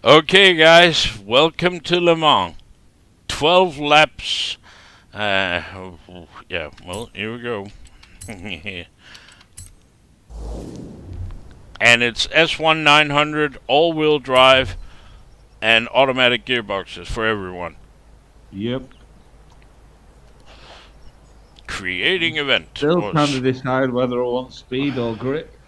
Okay, guys, welcome to Le Mans. 12 laps. Yeah, well, here we go. And it's S1 900, all-wheel drive, and automatic gearboxes for everyone. Yep. Creating event. Still trying to decide whether I want speed or grip.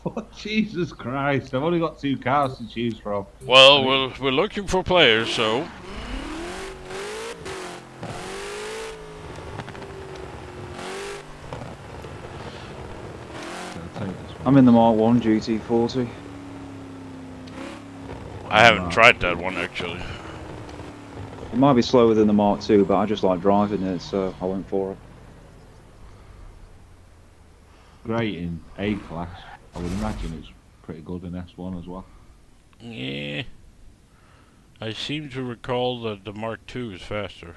Oh, Jesus Christ, I've only got 2 cars to choose from. Well, we're looking for players, so... I'm in the Mark 1 GT40. I haven't tried that one, actually. It might be slower than the Mark 2, but I just like driving it, so I went for it. Great in A-class. I would imagine it's pretty good in S1 as well. Yeah. I seem to recall that the Mark II is faster.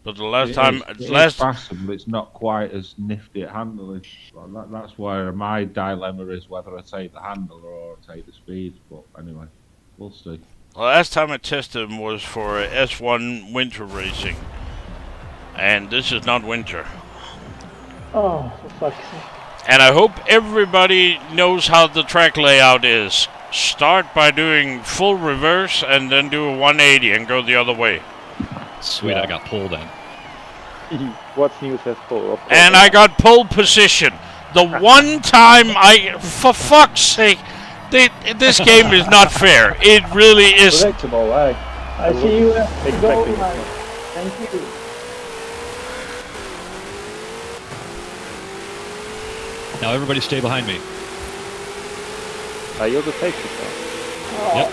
But the last time... It's faster, but it's not quite as nifty at handling. Well, that's where my dilemma is, whether I take the handle or I take the speed. But anyway, we'll see. The last time I tested them was for S1 winter racing. And this is not winter. Oh, for fuck's sake. And I hope everybody knows how the track layout is. Start by doing full reverse and then do a 180 and go the other way. Sweet, yeah. I got pulled in. Waznewz has pole. And I got pole position. The one time for fuck's sake, this game is not fair. It really is. Predictable, I see you expecting. Thank you. Now everybody stay behind me. You're the safety car. Yep.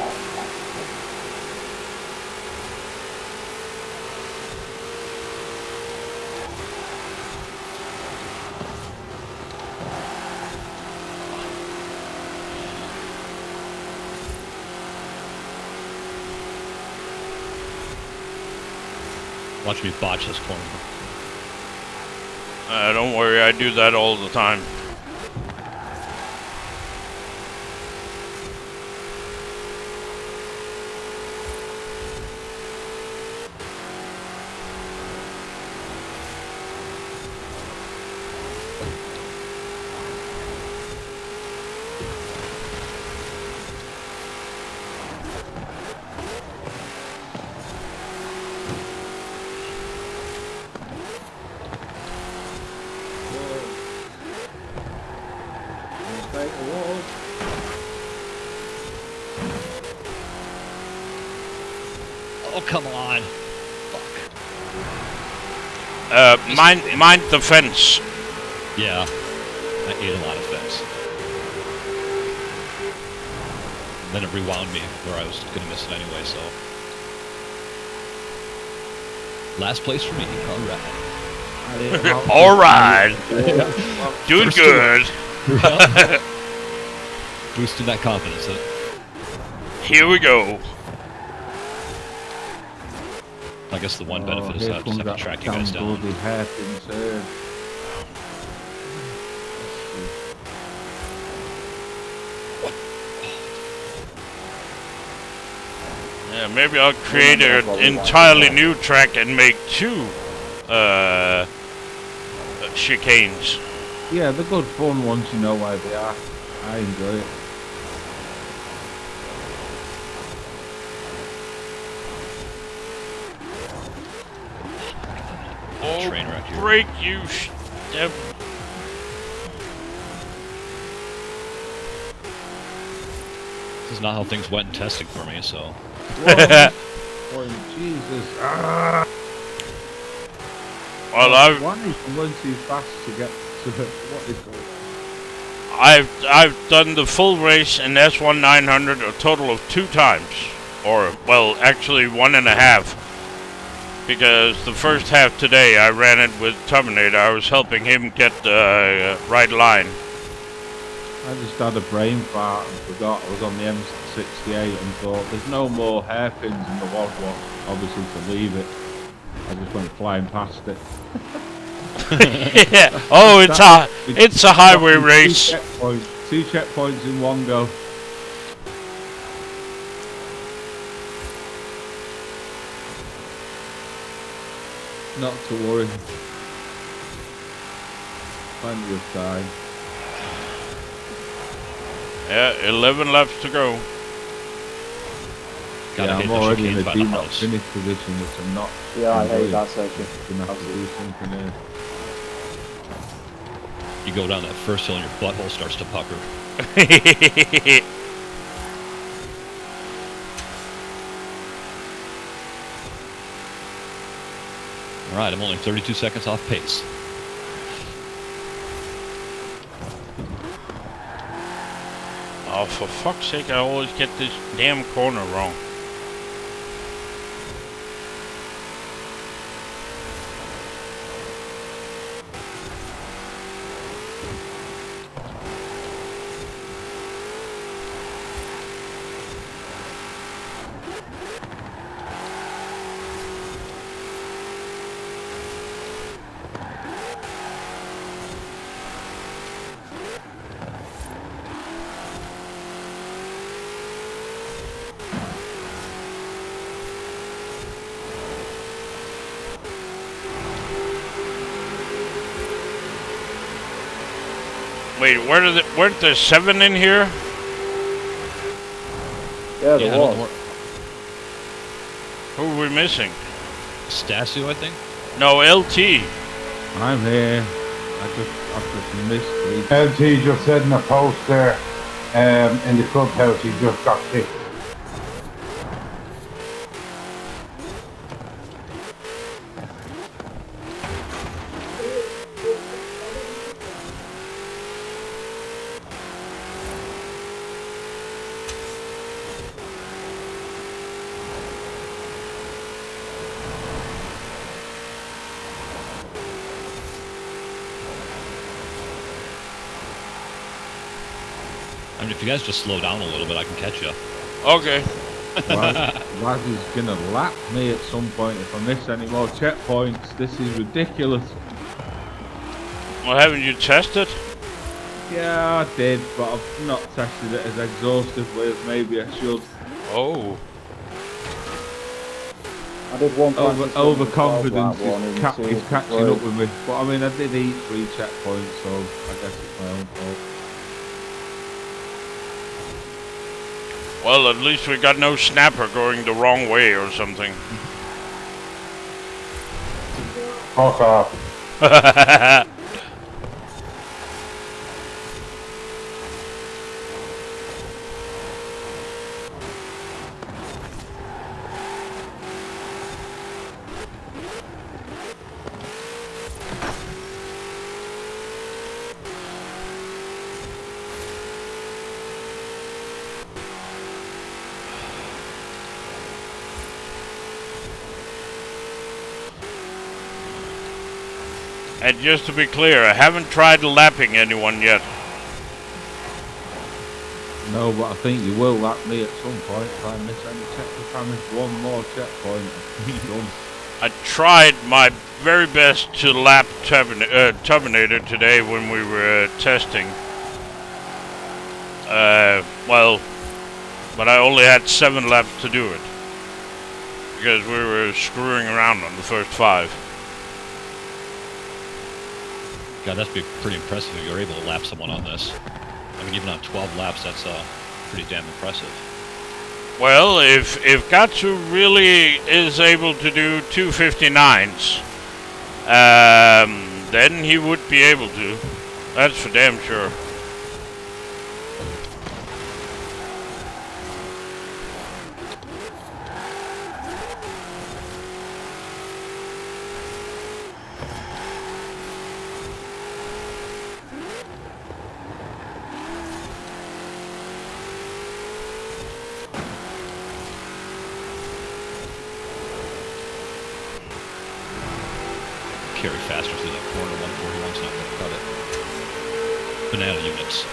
Watch me botch this corner. Don't worry, I do that all the time. Oh, come on. Fuck. Mind the fence. Yeah. I ate a lot of fence. And then it rewound me where I was going to miss it anyway, so. Last place for me. Alright. Alright. Doing good. Boosting that confidence. Here we go. I guess the one benefit is that I just have to track you guys down. Yeah, maybe I'll create an entirely new track and make 2 chicanes. Yeah, they're good fun once you know where they are. I enjoy it. Oh, train wreck here. break you! This is not how things went in testing for me, so. Oh, Jesus. Ah. Well, why is one too fast to get to what is going on? I've done the full race in S1 900 a total of 2 times, or well, actually 1.5. Because the first half today I ran it with Terminator. I was helping him get the right line. I just had a brain fart and forgot I was on the M68 and thought there's no more hairpins in the Waznewz, obviously to leave it. I just went flying past it. Yeah. Oh, it's a highway race. Two checkpoints in one go. Not to worry. Plenty of time. Yeah, 11 laps to go. Gotta Yeah, hit I'm the already in chicanes a by do the not house. finish position, which I'm not. Yeah, I hate enjoying. that section. Gonna have to do something here. You go down that first hill and your butthole starts to pucker. All right, I'm only 32 seconds off pace. Oh, for fuck's sake, I always get this damn corner wrong. Wait, weren't there 7 in here? Yeah, Yeah, there I don't know was. Who are we missing? Stasio, I think. No, LT. I'm here. I've just missed 3. LT just said in a post there, in the clubhouse, he just got kicked. I mean, if you guys just slow down a little bit, I can catch you. Okay. Waz is gonna lap me at some point if I miss any more checkpoints. This is ridiculous. Well, haven't you tested? Yeah, I did, but I've not tested it as exhaustively as maybe I should. Oh. I did one practice run Overconfidence with that one is, in is catching up with me. But I mean, I did eat 3 checkpoints, so I guess it's my own fault. Well, at least we got no snapper going the wrong way or something. Fuck off. And just to be clear, I haven't tried lapping anyone yet. No, but I think you will lap me at some point if I miss any if I miss one more checkpoint. I'll be done. I tried my very best to lap Terminator today when we were testing. Well, but I only had 7 laps to do it. Because we were screwing around on the first 5. God, that'd be pretty impressive if you're able to lap someone on this. I mean, even on 12 laps, that's pretty damn impressive. Well, if Gatsu really is able to do 259s, then he would be able to. That's for damn sure. Carry faster through that corner. 141's not going to cut it. Banana units.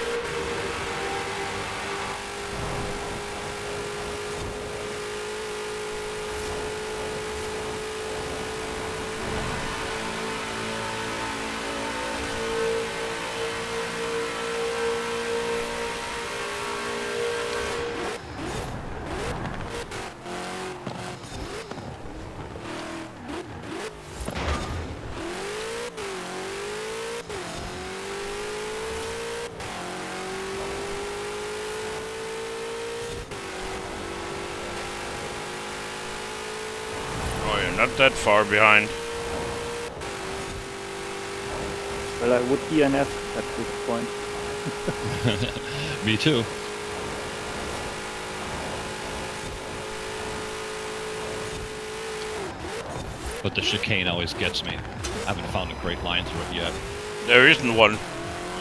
Oh, you're not that far behind. Well, I would DNF at this point. Me too. But the chicane always gets me. I haven't found a great line through it yet. There isn't one.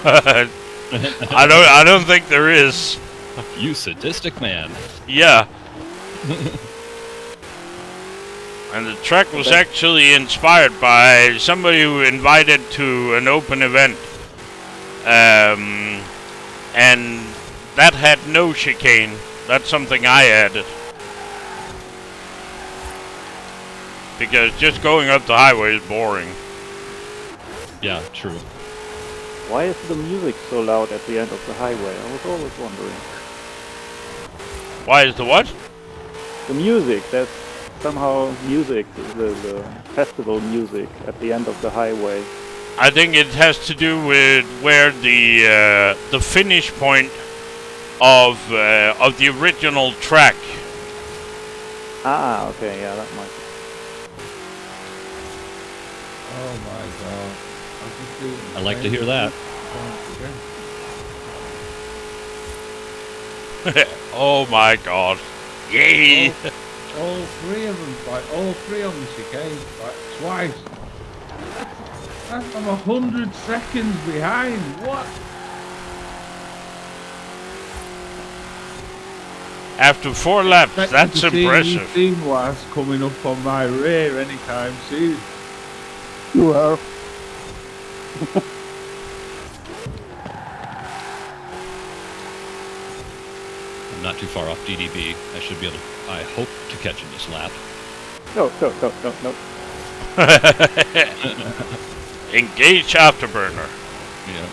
I don't think there is. You sadistic man. Yeah. And the track was actually inspired by somebody who invited to an open event. And that had no chicane. That's something I added. Because just going up the highway is boring. Yeah, true. Why is the music so loud at the end of the highway? I was always wondering. Why is the what? The music, that's somehow music, the festival music at the end of the highway. I think it has to do with where the finish point of the original track. Ah, okay, yeah, that might be. Oh my god. I like to hear that. Oh my god. Yay! All three of them, like all three on the chicane, like twice. I'm 100 seconds behind. What? After 4 laps, that's impressive. Team was coming up on my rear anytime soon. You are. I'm not too far off DDB. I should be able to, I hope to catch him this lap. No. Engage afterburner. Yeah.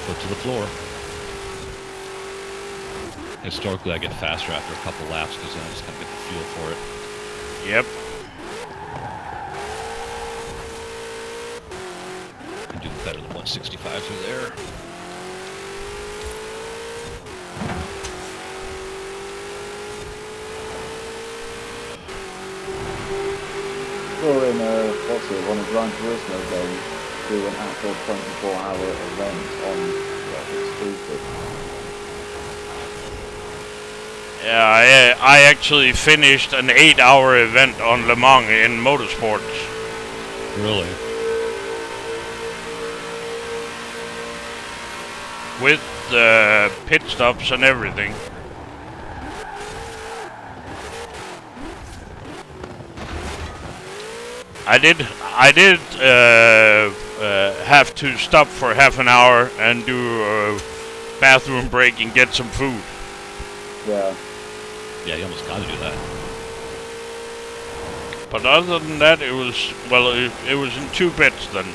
Foot to the floor. Historically, I get faster after a couple laps because then I just kind of get the feel for it. Yep. I do better than 165 through there. Or in what's it, one of Gran Turismo games, do an actual 24-hour event on exclusive. Yeah, I actually finished an 8-hour event on Le Mans in motorsports. Really? With pit stops and everything. I did have to stop for half an hour and do a bathroom break and get some food. Yeah. Yeah, you almost got to do that. But other than that, it was, well, it was in 2 bits then.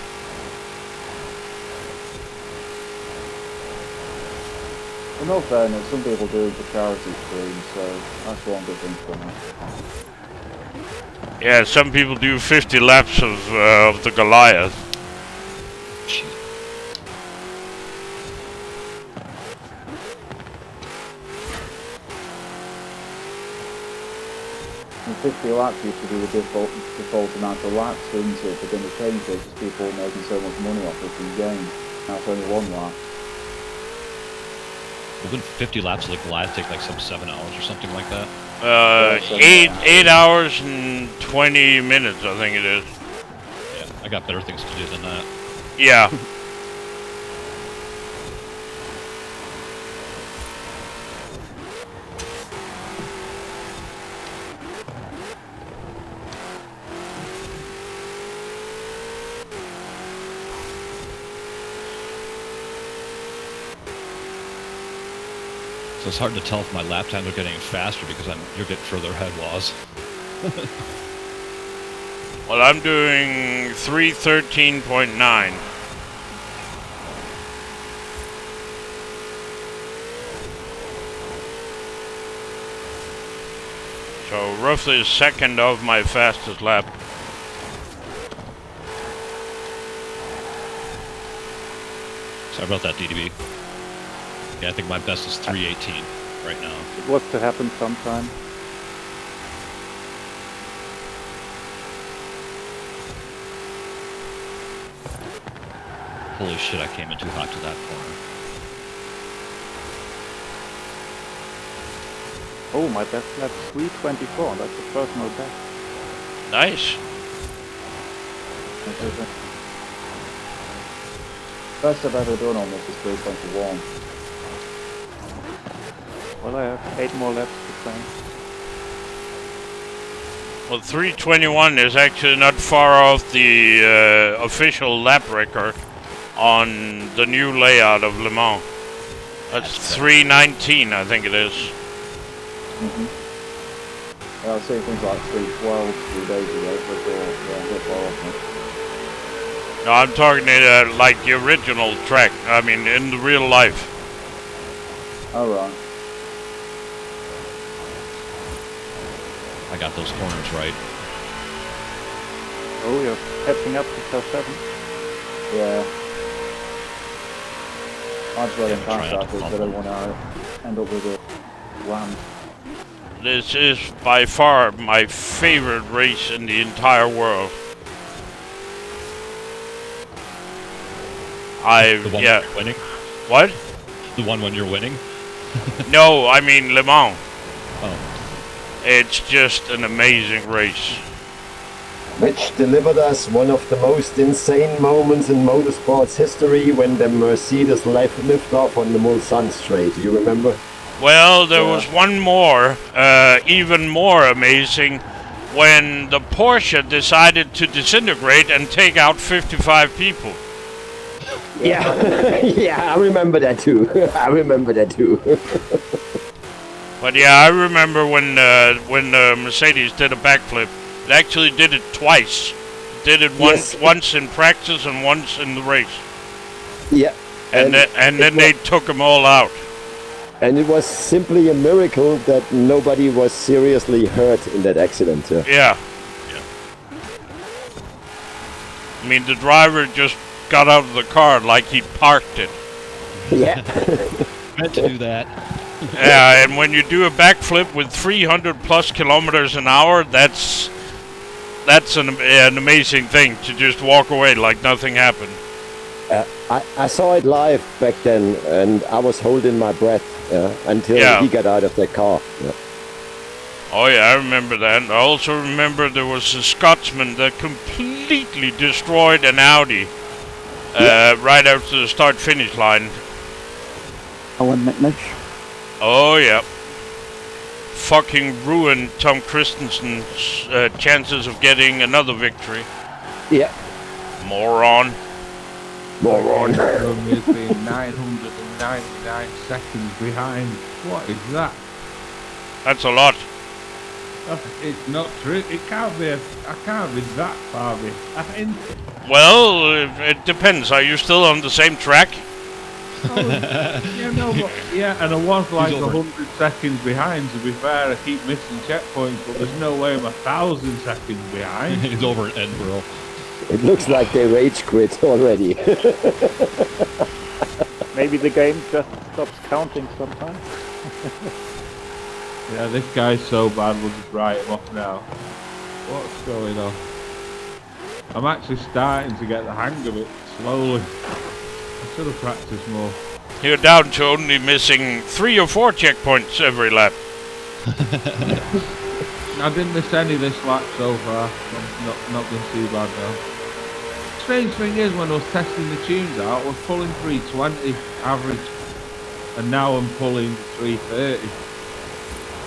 In all fairness, some people do it for charity streams, so that's one good thing for me. Yeah, some people do 50 laps of the Goliath. And 50 laps used to be the default amount of laps, didn't it? But then they changed it because people were making so much money off it in the game. Now it's only 1 lap. Wouldn't 50 laps of the Goliath take like some 7 hours or something like that? 8 hours and 20 minutes, I think it is. Yeah, I got better things to do than that. Yeah. So it's hard to tell if my lap times are getting faster because you're getting further ahead, Waz. Well, I'm doing 3:13.9. So roughly a second of my fastest lap. Sorry about that, DDB. Yeah, I think my best is 318 right now. It was to happen sometime. Holy shit, I came in too hot to that corner. Oh, my best lap 324. That's a personal best. Nice. Best I've ever done on this is 321. Well, I have 8 more laps to play. Well, 321 is actually not far off the official lap record on the new layout of Le Mans. That's 319, I think it is. I was seeing things like 312 3 days ago, but yeah, a bit far off me. No, I'm talking like the original track. I mean, in the real life. Oh, right. I got those corners right. Oh, you're catching up to Tel 7. Yeah. I just let Yeah, him try pass not that to because I bump don't want to end up with a wham. This is by far my favorite race in the entire world. The one yeah. when you're winning? What? The one when you're winning? No, I mean Le Mans. Oh. It's just an amazing race. Which delivered us one of the most insane moments in motorsports history when the Mercedes lift off on the Mulsanne straight. Do you remember? Well, there was one more, even more amazing, when the Porsche decided to disintegrate and take out 55 people. Yeah, yeah, I remember that too. I remember that too. But yeah, I remember when Mercedes did a backflip. It actually did it twice. It did it once in practice and once in the race. Yeah. And then they took them all out. And it was simply a miracle that nobody was seriously hurt in that accident. Yeah. I mean, the driver just got out of the car like he parked it. Yeah. Meant to do that. Yeah, and when you do a backflip with 300 plus kilometers an hour, that's an amazing thing to just walk away like nothing happened. I saw it live back then, and I was holding my breath until he got out of the car. Yeah. Oh yeah, I remember that. I also remember there was a Scotsman that completely destroyed an Audi right after the start-finish line. Owen McNish. Oh yeah. Fucking ruined Tom Christensen's chances of getting another victory. Yeah. Moron. Is being 999 seconds behind. What is that? That's a lot. It's not true. It can't be. I can't be that far behind. Well, it depends. Are you still on the same track? Yeah, no, but and I was like 100 seconds behind. To be fair, I keep missing checkpoints, but there's no way I'm 1,000 seconds behind. He's over at Edinburgh. It looks like they rage quit already. Maybe the game just stops counting sometimes. Yeah, this guy's so bad, we'll just write him off now. What's going on? I'm actually starting to get the hang of it slowly. I should have practiced more. You're down to only missing 3 or 4 checkpoints every lap. I didn't miss any this lap so far. Not been too bad now. Strange thing is, when I was testing the tunes out, I was pulling 320 average, and now I'm pulling 330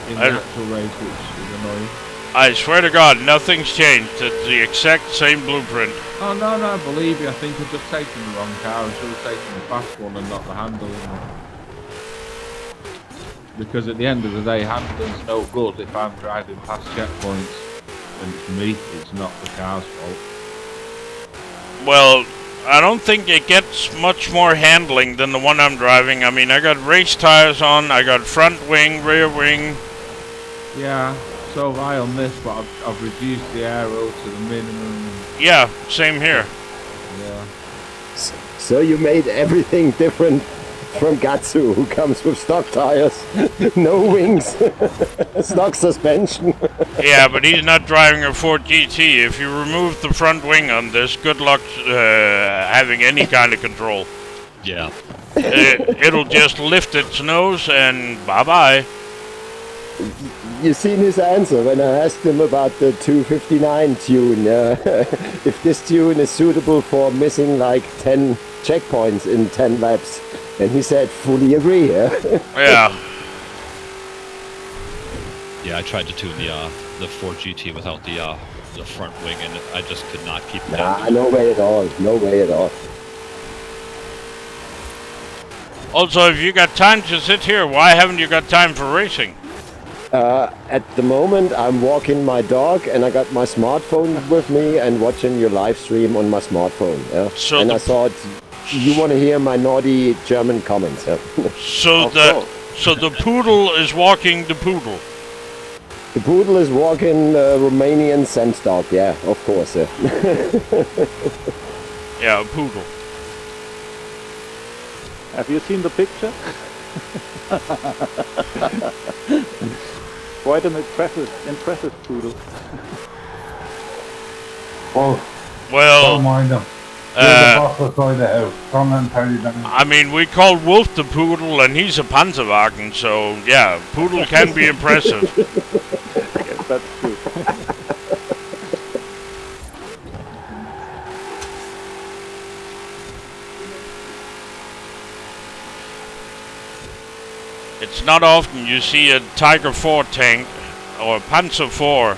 in the actual race, which is annoying. I swear to God, nothing's changed. It's the exact same blueprint. Oh no, I believe you. I think I've just taken the wrong car. I should have taken the fast one and not the handling one. Because at the end of the day, handling's no good if I'm driving past checkpoints and it's me, it's not the car's fault. Well, I don't think it gets much more handling than the one I'm driving. I mean, I got race tires on, I got front wing, rear wing. Yeah, so have I on this, but I've reduced the aero to the minimum. Yeah, same here. Yeah. So you made everything different from Gatsu, who comes with stock tires, no wings, stock suspension. Yeah, but he's not driving a Ford GT. If you remove the front wing on this, good luck having any kind of control. Yeah. It'll just lift its nose and bye-bye. You seen his answer when I asked him about the 259 tune, if this tune is suitable for missing like 10 checkpoints in 10 laps, and he said fully agree. Yeah. Yeah, I tried to tune the Ford GT without the front wing, and I just could not keep it down. Nah, no way at all. No way at all. Also, if you got time to sit here, why haven't you got time for racing? At the moment, I'm walking my dog, and I got my smartphone with me and watching your live stream on my smartphone. Yeah? So and I thought you want to hear my naughty German comments. Yeah? So the poodle is walking the poodle. The poodle is walking Romanian scent dog. Yeah, of course. Yeah. Yeah, a poodle. Have you seen the picture? Quite an impressive poodle. Well, Well, don't mind them. They're the boss outside the house. Come and tell you them. I mean, we call Wolf the poodle, and he's a Panzerwagen, so yeah, poodle can be impressive. Yes, that's true. It's not often you see a Tiger 4 tank or a Panzer 4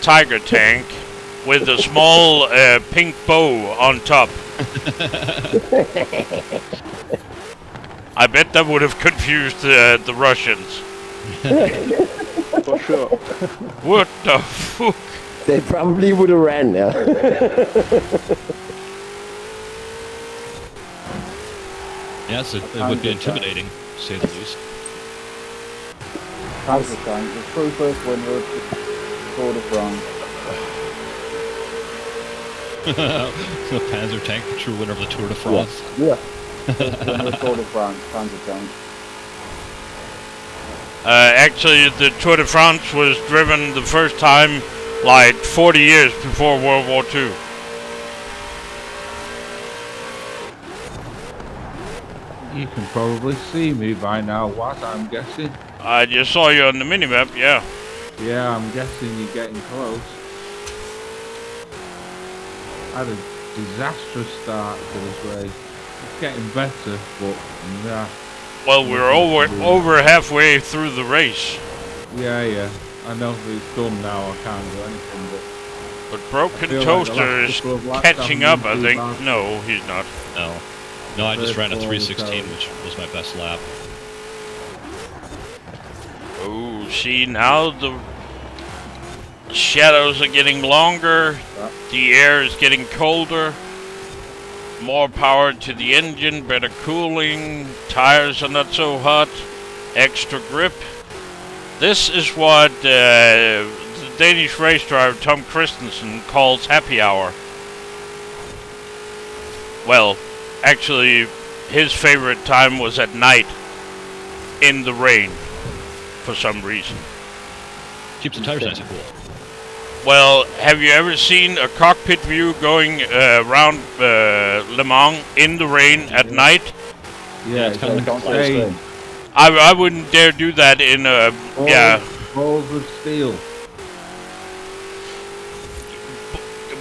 Tiger tank with a small pink bow on top. I bet that would have confused the Russians. For sure. What the fuck? They probably would have ran. Yeah. Yes, it would be intimidating, to say the least. Panzer tank, the true first winner of the Tour de France. The Panzer tank, the true winner of the Tour de France. Yeah. First winner of the Tour de France, Panzer tank. Actually, the Tour de France was driven the first time like 40 years before World War II. You can probably see me by now, what I'm guessing. I just saw you on the minimap, yeah. Yeah, I'm guessing you're getting close. I had a disastrous start to this race. It's getting better, but nah. Well, we're over halfway through the race. Yeah. I know it's done now, I can't do anything, But Broken feel like the Toaster last is couple of laps catching up, haven't I been think. too bad. No, he's not. No, I just ran a First ball 316, was which was my best lap. Oh, see, now the shadows are getting longer, the air is getting colder, more power to the engine, better cooling, tires are not so hot, extra grip. This is what the Danish race driver Tom Christensen calls happy hour. Well, actually, his favorite time was at night in the rain. For some reason. Keeps the tires nice and cool. Well, have you ever seen a cockpit view going around Le Mans in the rain at night? Yeah, it's kind of Don't insane. say I wouldn't dare do that in a yeah. Balls of steel.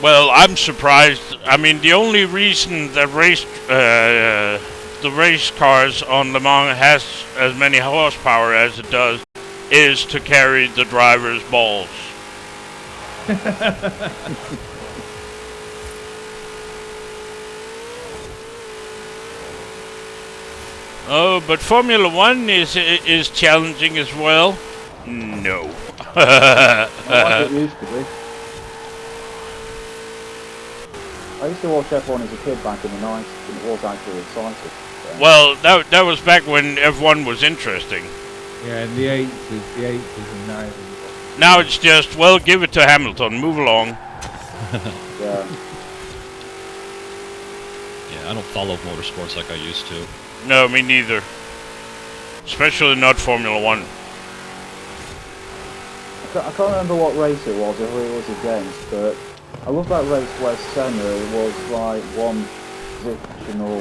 Well, I'm surprised. I mean, the only reason that the race cars on Le Mans has as many horsepower as it does is to carry the driver's balls. Oh, but Formula One is challenging as well. No. Like it used to be. I used to watch F1 as a kid back in the 90s, and it was actually exciting. Well, that was back when F1 was interesting. Yeah, in the 80s and 90s. Now it's just, well, give it to Hamilton, move along. Yeah. Yeah, I don't follow motorsports like I used to. No, me neither. Especially not Formula One. I can't remember what race it was, or who it was against, but I love that race where Senna was like one position or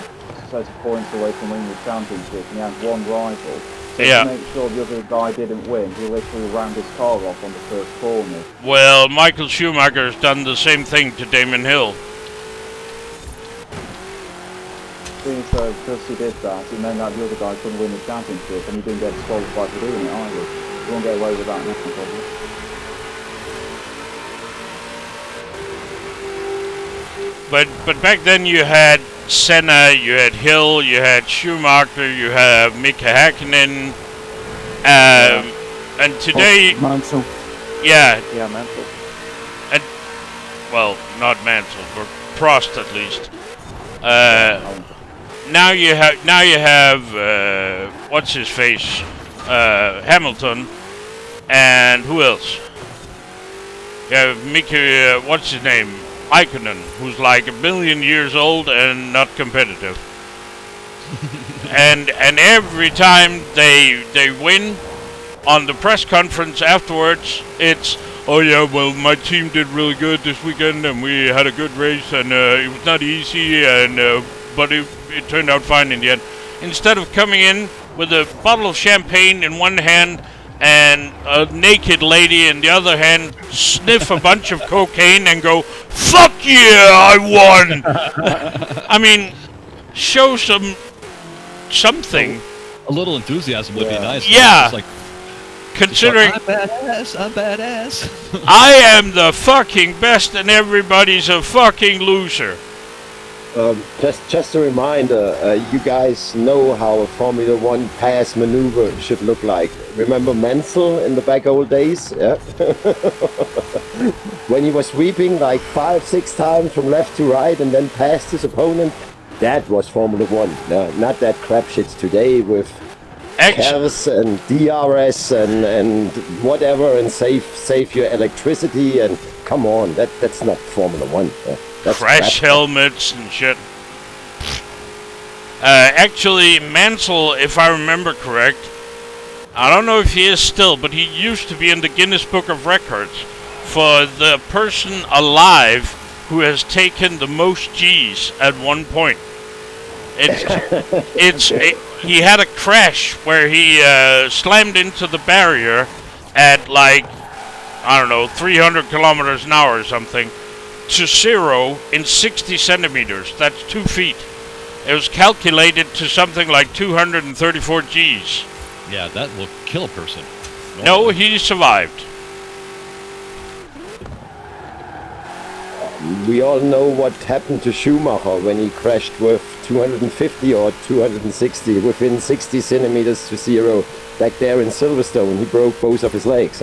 set of points away from winning the championship, and he had one rival. So Yeah. to make sure the other guy didn't win, he literally ran his car off on the first corner. Well, Michael Schumacher has done the same thing to Damon Hill. So because he did that, it meant that the other guy couldn't win the championship, and he didn't get disqualified for doing it either. You won't get away with that now, probably. But back then you had Senna, you had Hill, you had Schumacher, you have Mika Häkkinen, and today, Mansell. yeah, Yeah, Mansell. well, not Mansell, but Prost at least. Now you have what's his face, Hamilton, and who else? You have Mika, what's his name? Ikonen, who's like 1 billion years old and not competitive. and every time they win, on the press conference afterwards, it's, oh yeah, well my team did really good this weekend and we had a good race and it was not easy and but it turned out fine in the end. Instead of coming in with a bottle of champagne in one hand and a naked lady in the other hand, sniff a bunch of cocaine and go, fuck yeah, I won! I mean, show something. A little enthusiasm would be nice. Yeah. Just like, Considering I'm badass, I'm badass. I am the fucking best and everybody's a fucking loser. Just a reminder, you guys know how a Formula One pass maneuver should look like. Remember Mansell in the back old days? Yeah. When he was sweeping like 5-6 times from left to right and then past his opponent, that was Formula One. Not that crap shit today with CARS and DRS and whatever and save your electricity and come on, that's not Formula One. That's crash crap. helmets and shit. Actually, Mansell, if I remember correct, I don't know if he is still, but he used to be in the Guinness Book of Records for the person alive who has taken the most G's at one point. He had a crash where he slammed into the barrier at like, I don't know, 300 kilometers an hour or something, to zero in 60 centimeters. That's 2 feet. It was calculated to something like 234 G's. Yeah, that will kill a person. No, he survived. We all know what happened to Schumacher when he crashed with 250 or 260 within 60 centimeters to zero back there in Silverstone. He broke both of his legs.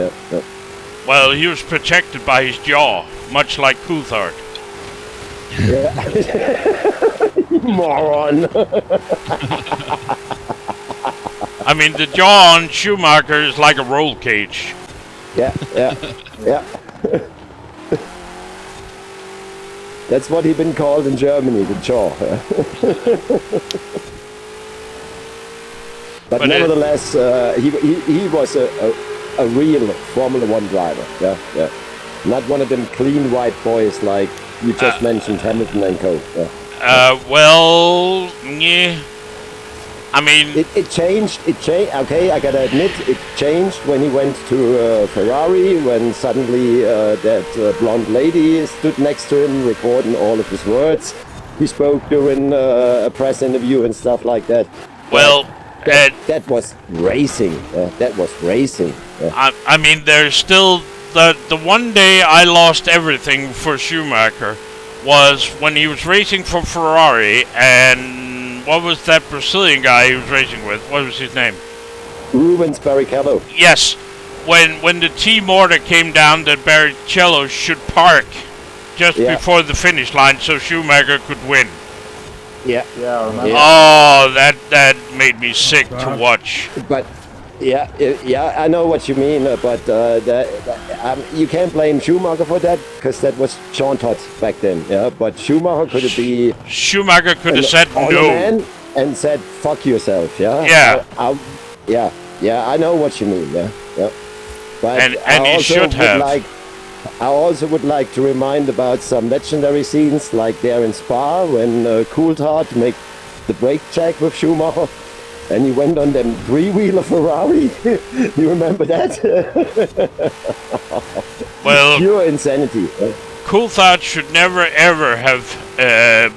Well, he was protected by his jaw, much like Coulthard. Yeah. Moron. I mean, the jaw on Schumacher is like a roll cage. Yeah. That's what he's been called in Germany, the jaw. But nevertheless, he was a real Formula One driver. Yeah. Not one of them clean white boys like you just mentioned, Hamilton and co. Well, yeah. I mean, it changed. Okay, I gotta admit, it changed when he went to Ferrari. When suddenly that blonde lady stood next to him, recording all of his words. He spoke during a press interview and stuff like that. Well, that was racing. That was racing. I mean, there's still the one day I lost everything for Schumacher was when he was racing for Ferrari, and what was that Brazilian guy he was racing with? What was his name? Rubens Barrichello. Yes, when the team order came down that Barrichello should park just before the finish line so Schumacher could win. Yeah, I remember. Oh, that made me sick to watch. But yeah, I know what you mean, but you can't blame Schumacher for that because that was Jean Todt back then. Yeah, but Schumacher could have bed. Schumacher could have said no. and said, "Fuck yourself." Yeah. Yeah. Yeah. I know what you mean. Yeah. Yeah. But And I you also should have. I also would like to remind about some legendary scenes, like there in Spa when Coulthard made the brake check with Schumacher, and he went on them three-wheeler Ferrari. You remember that? Well, pure insanity. Coulthard should never ever have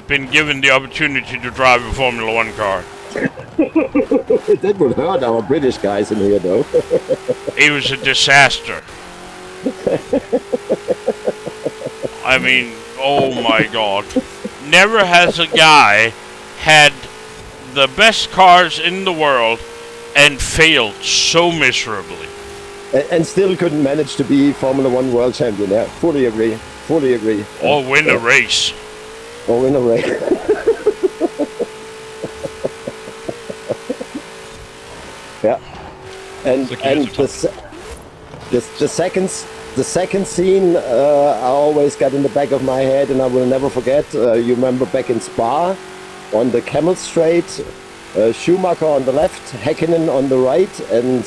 been given the opportunity to drive a Formula One car. That would hurt our British guys in here, though. He was a disaster. I mean, oh my God. Never has a guy had the best cars in the world and failed so miserably. And still couldn't manage to be Formula One world champion. Yeah, fully agree. Fully agree. Or win a race. Or win a race. Yeah. And the second scene I always got in the back of my head, and I will never forget. You remember back in Spa on the Camel Straight, Schumacher on the left, Häkkinen on the right, and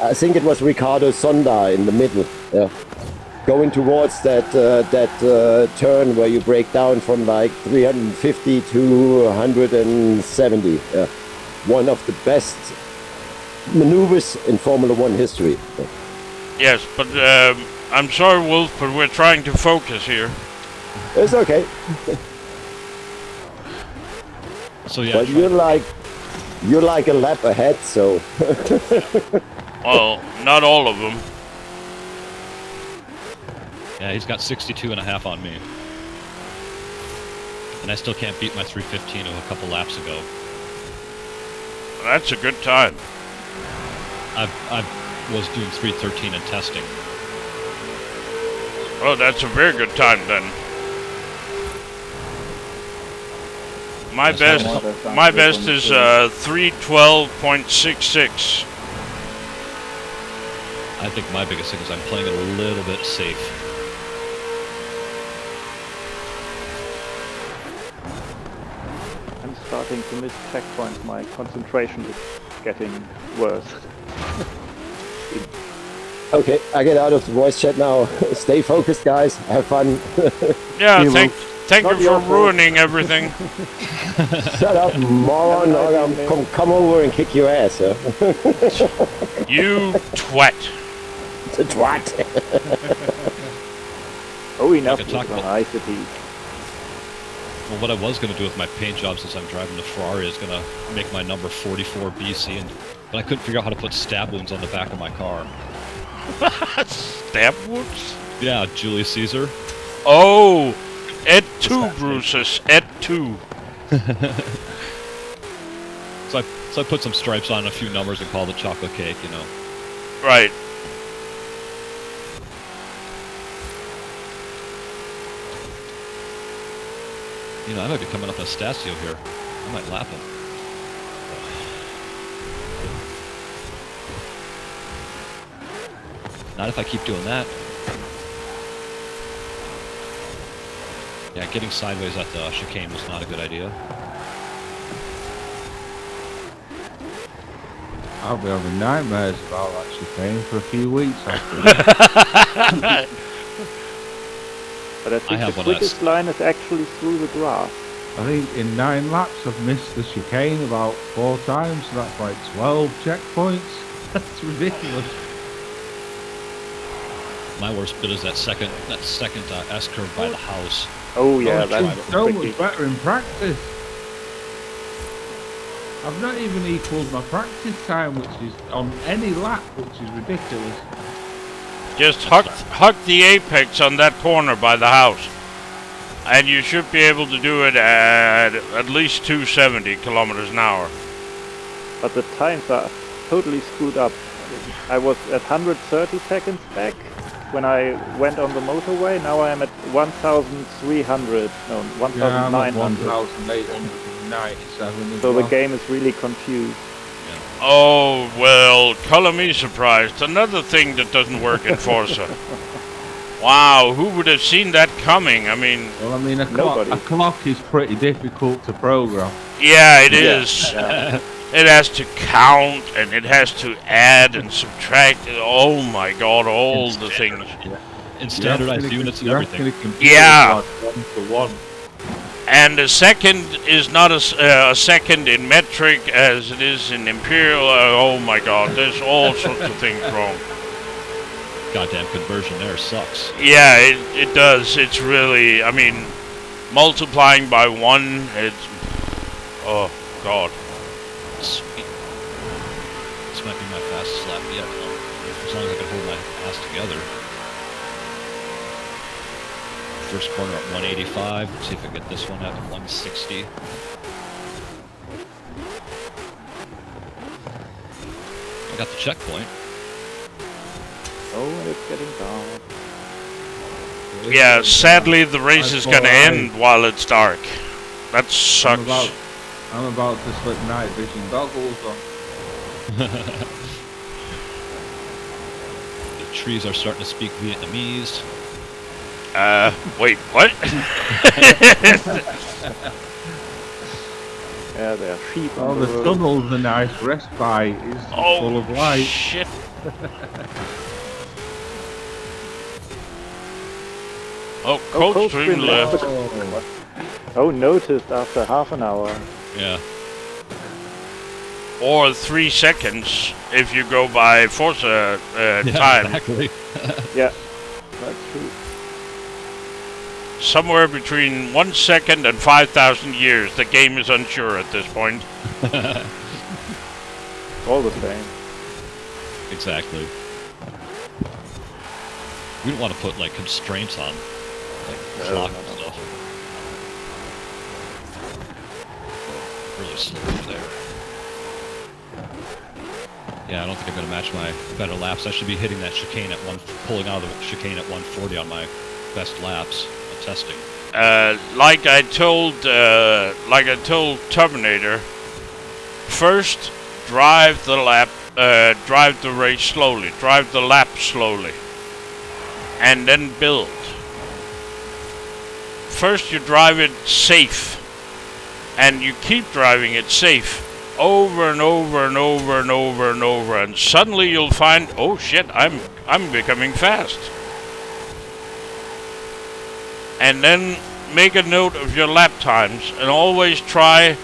I think it was Ricardo Sonda in the middle. Yeah. Going towards that turn where you break down from like 350 to 170. One of the best maneuvers in Formula One history. Yes, but I'm sorry, Wolf, but we're trying to focus here. It's okay. So yeah, But you're like a lap ahead, so. Well, not all of them. yeah, he's got 62.5 on me, and I still can't beat my 315 of a couple laps ago. That's a good time. I was doing 313 in testing. Oh, that's a very good time then. My best is 312.66. I think my biggest thing is I'm playing it a little bit safe. I'm starting to miss checkpoints. My concentration is getting worse. Okay, I get out of the voice chat now. Stay focused, guys. Have fun. Yeah, You thank Not you for your fault. ruining everything. Shut up, moron. I'll come over and kick your ass. Huh? You twat. The twat. Oh, enough could with talk the about- niceties. Well, what I was going to do with my paint job, since I'm driving the Ferrari, is going to make my number 44 BC, but I couldn't figure out how to put stab wounds on the back of my car. Stab wounds? Yeah, Julius Caesar. Oh, et tu, Brutus, et tu. So I put some stripes on, a few numbers, and called it chocolate cake, you know. Right. You know, I might be coming up Anastasio here. I might lap him. Not if I keep doing that. Yeah, getting sideways at the chicane was not a good idea. I'll be having nightmares about that chicane for a few weeks after. But I think have the one that's- quickest line is actually through the grass. I think in 9 laps I've missed the chicane about 4 times, so that's like 12 checkpoints. That's ridiculous. My worst bit is that second S curve by the house. Oh yeah, Oh, that's it's so tricky. much better in practice. I've not even equalled my practice time, which is on any lap, which is ridiculous. Just huck the apex on that corner by the house. And you should be able to do it at least 270 kilometers an hour. But the times are totally screwed up. I was at 130 seconds back when I went on the motorway. Now I am at 1,300. No, Yeah, I'm at 1,900. 1,897 as So well. the game is really confused. Oh, well, color me surprised. Another thing that doesn't work in Forza. Wow, who would have seen that coming. I mean, Well, I mean, a Nobody. clock is pretty difficult to program. yeah, it is. Yeah. It has to count and it has to add and subtract. Oh my God, all the things. In standardized units and everything. Yeah. Like 1 to 1. And a second is not a second in metric as it is in imperial. Oh my God, there's all sorts of things wrong. Goddamn conversion there sucks. Yeah, it does. It's really, I mean, multiplying by 1, it's, oh God. Sweet. This might be my fastest lap yet, as long as I can hold my ass together. First corner at 185. Let's see if I get this one at 160. I got the checkpoint. Oh, and it's getting dark. Yeah, sadly the race is gonna end while it's dark. That sucks. I'm about to slip night vision goggles on. The trees are starting to speak Vietnamese. Wait, what? Yeah, there are sheep Oh, on the the road. tunnel's a nice respite. It's full of light. Shit. Oh, cold stream left. Oh, noticed after half an hour. Yeah. Or 3 seconds if you go by Forza time. Exactly. Yeah, that's true. Somewhere between 1 second and 5,000 years. The game is unsure at this point. All the same. Exactly. We don't want to put like constraints on like clock and stuff. Really slow there. Yeah, I don't think I'm gonna match my better laps. I should be hitting that chicane at pulling out of the chicane at 140 on my best laps at testing. Like I told Terminator, first drive the race slowly, drive the lap slowly, and then build. First you drive it safe, and you keep driving it safe over and over and over and over and over, and suddenly you'll find, oh shit, I'm becoming fast. And then make a note of your lap times and always try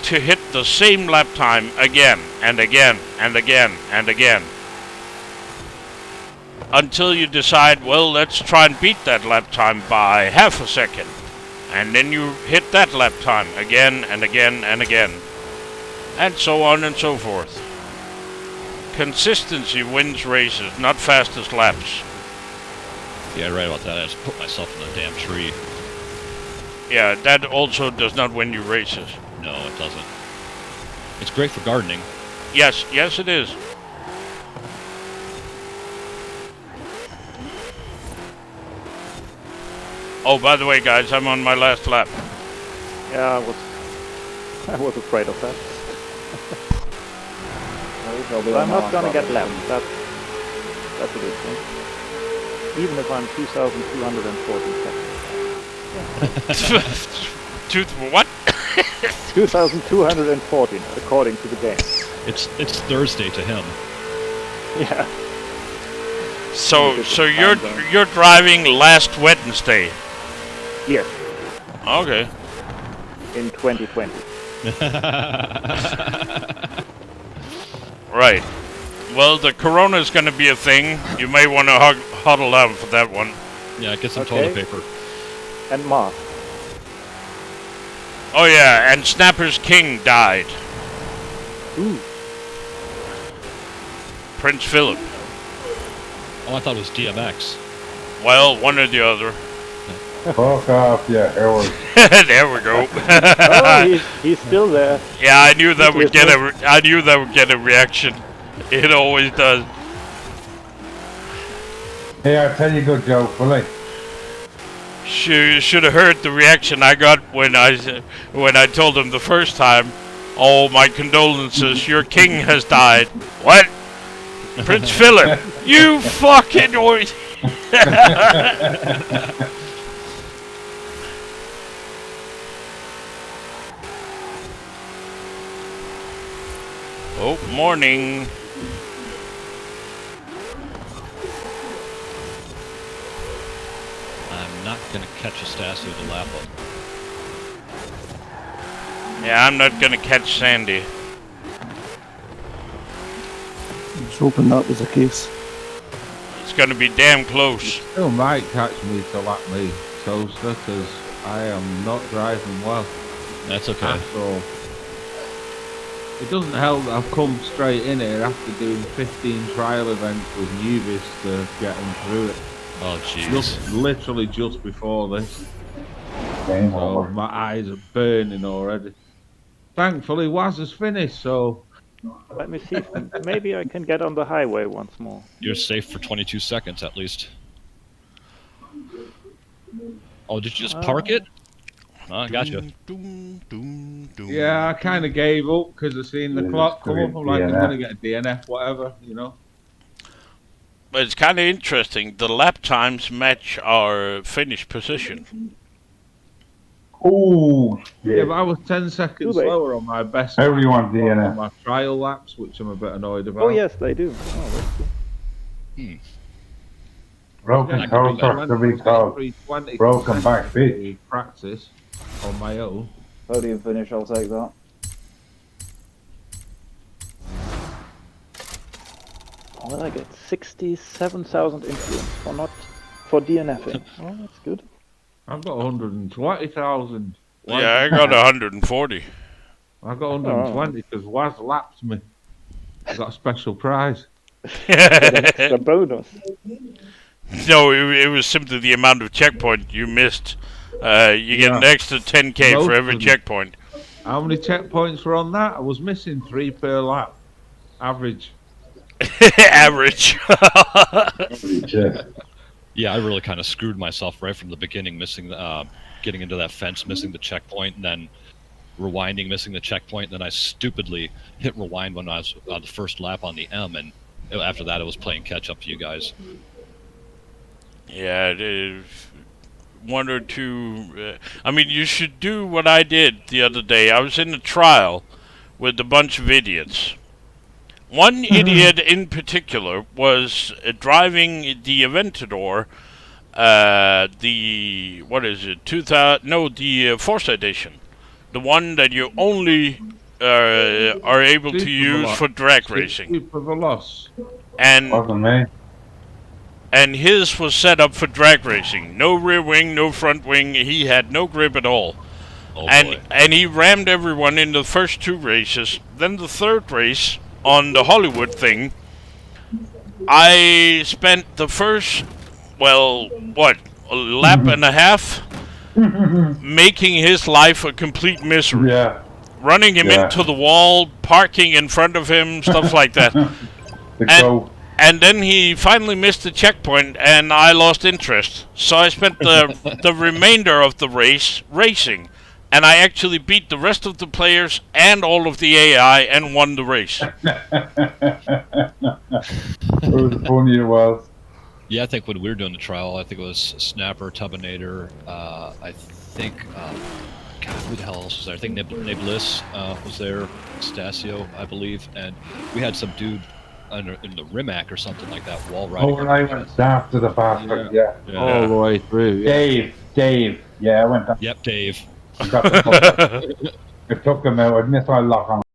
to hit the same lap time again and again and again and again until you decide, well, let's try and beat that lap time by half a second, and then you hit that lap time again and again and again, and so on and so forth. Consistency wins races, not fastest laps. Yeah, right about that. I just put myself in the damn tree. Yeah, that also does not win you races. No, it doesn't. It's great for gardening. Yes, yes it is. Oh, by the way, guys, I'm on my last lap. Yeah, I was afraid of that. But I'm not gonna get lapped. That's a good thing. Even if I'm 2,240 seconds. What? 2,214 according to the game. It's Thursday to him. Yeah. So you're driving last Wednesday. Yes. Okay. In 2020. Right. Well, the corona is going to be a thing. You may want to huddle down for that one. Yeah, get some Okay. toilet paper. And Mark. Oh yeah, and Snapper's king died. Ooh. Prince Philip. Oh, I thought it was DMX. Well, one or the other. Fuck off, yeah, Howard. There we go. Oh, he's still there. Yeah, I knew that would get a reaction. It always does. Hey, I'll tell you a good joke, will I? Should have heard the reaction I got when I told him the first time. Oh, my condolences. Your king has died. What? Prince Philip? You fucking morning. I'm not going to catch a Stasio to lap up. Yeah, I'm not gonna catch Sandy. I was hoping that was the case. It's gonna be damn close. Still might catch me to lap me, Toaster, because I am not driving well. That's okay. At all. It doesn't help that I've come straight in here after doing 15 trial events with newbies to get them through it. Oh, jeez. Just literally just before this. Game So over. my eyes are burning already. Thankfully, Waz has finished, so Let me see if maybe I can get on the highway once more. You're safe for 22 seconds at least. Oh, did you just park it? Oh, I gotcha. yeah, I kind of gave up because I seen the Yeah, clock come just up. I'm like, I'm DNF. gonna get a DNF, whatever, you know. But it's kind of interesting. The lap times match our finish position. Oh, Yeah, shit. but I was 10 seconds Do they? slower on my best How do you lap want on DNF? my trial laps, which I'm a bit annoyed about. Oh yes, they do. Oh, that's good. Broken Yeah, toaster to be called. 320 Broken back bitch. practice on my own. Podium finish, I'll take that. Well, I get 67,000 influence for DNFing. Oh, that's good. I've got 120,000. Yeah, I got 140. I got 120 because Waz lapped me. I got a special prize. Extra bonus. No, it was simply the amount of checkpoint you missed. You get an Yeah. extra 10k Most for every of them. checkpoint. How many checkpoints were on that? I was missing 3 per lap. Average. Average. Yeah. Yeah, I really kind of screwed myself right from the beginning, missing getting into that fence, missing the checkpoint, and then rewinding, missing the checkpoint. And then I stupidly hit rewind when I was on the first lap on the M, and after that, I was playing catch up to you guys. Yeah, it is. One or two. I mean, you should do what I did the other day. I was in a trial with a bunch of idiots. One idiot in particular was driving the Aventador, the what is it? 2000? No, the Forza edition, the one that you only are able to use for drag racing. Super Veloz. And Wasn't me. and his was set up for drag racing. No rear wing, no front wing. He had no grip at all. Oh and boy. and he rammed everyone in the first 2 races. Then the 3rd race on the Hollywood thing, I spent the first, well, what, a lap and a half making his life a complete misery. Yeah. Running him Yeah. into the wall, parking in front of him, stuff like that. The goat. And then he finally missed the checkpoint, and I lost interest. So I spent the remainder of the race racing, and I actually beat the rest of the players and all of the AI and won the race. It was funny it was. Yeah, I think when we were doing the trial, I think it was Snapper, Tubinator, I think, God, who the hell else was there? I think Niblis was there, Stasio, I believe, and we had some dude in the Rimac or something like that, wall riding. Oh, and I went after the bastard, yeah. All the way through. Yeah. Dave. Yeah, I went up. Yep, Dave. I got the fuck. I took him out. I missed my lock on.